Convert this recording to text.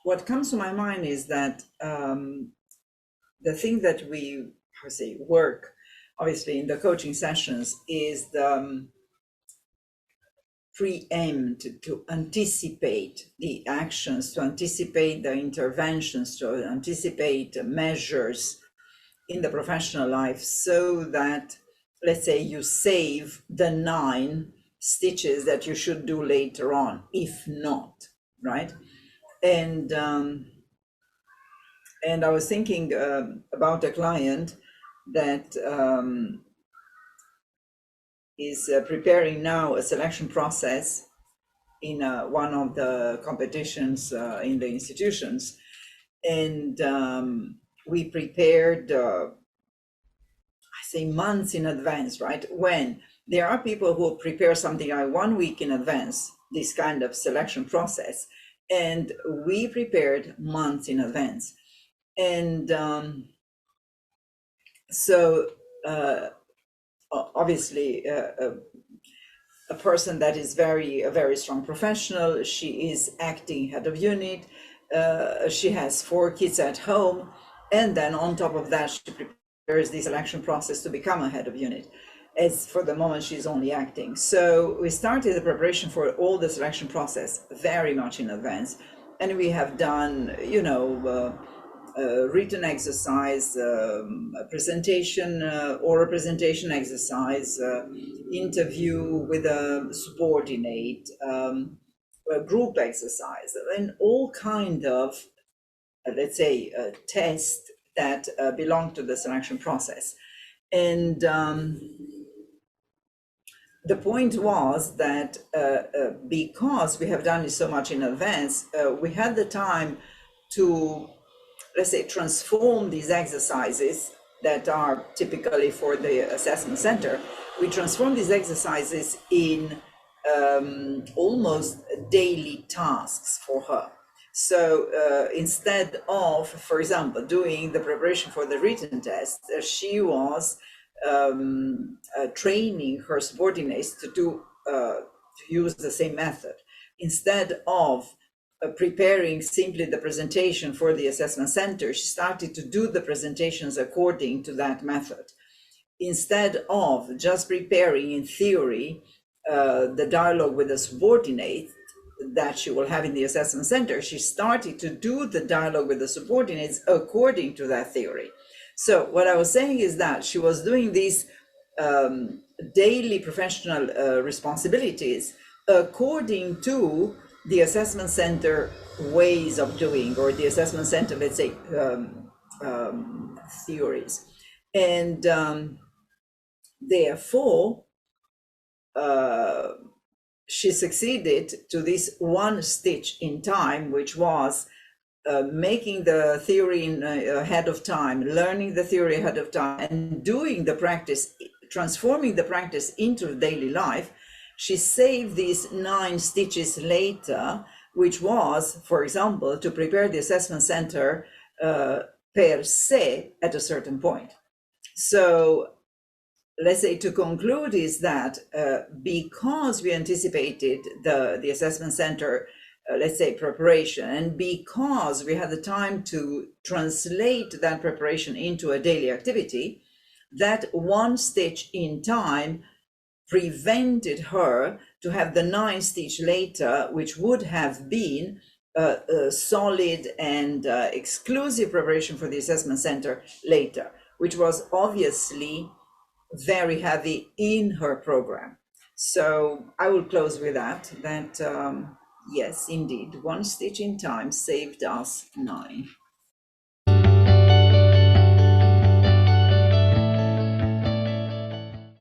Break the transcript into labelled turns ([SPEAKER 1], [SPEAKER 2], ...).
[SPEAKER 1] what comes to my mind is that the thing that we, work, obviously, in the coaching sessions is the preempt, to anticipate the actions, to anticipate the interventions, to anticipate measures in the professional life, so that, let's say, you save the 9 stitches that you should do later on, if not, right? And I was thinking about a client that is preparing now a selection process in one of the competitions in the institutions. And we prepared, I say, months in advance, right? When there are people who prepare something like 1 week in advance, this kind of selection process, and we prepared months in advance. And so obviously, a person that is a very strong professional. She is acting head of unit. She has 4 kids at home, and then on top of that, she prepares the selection process to become a head of unit. As for the moment, she's only acting. So we started the preparation for all the selection process very much in advance, and we have done, written exercise, a presentation, or a presentation exercise, interview with a subordinate, a group exercise, and all kind of, let's say, tests that belong to the selection process. And the point was that because we have done it so much in advance, we had the time to, let's say, transform these exercises that are typically for the assessment center. We transform these exercises in almost daily tasks for her. So instead of, for example, doing the preparation for the written test, she was training her subordinates to use the same method. Instead of preparing simply the presentation for the assessment center, she started to do the presentations according to that method. Instead of just preparing in theory the dialogue with the subordinate that she will have in the assessment center, she started to do the dialogue with the subordinates according to that theory. So what I was saying is that she was doing these daily professional responsibilities according to the assessment center ways of doing, or the assessment center, let's say, theories. And therefore, she succeeded to this 1 stitch in time, which was making the theory ahead of time, learning the theory ahead of time, and doing the practice, transforming the practice into daily life. She saved these 9 stitches later, which was, for example, to prepare the assessment center per se at a certain point. So let's say, to conclude, is that because we anticipated the assessment center, let's say, preparation, and because we had the time to translate that preparation into a daily activity, that 1 stitch in time prevented her to have the 9 stitch later, which would have been a solid and exclusive preparation for the assessment center later, which was obviously very heavy in her program. So I will close with that yes, indeed, 1 stitch in time saved us 9.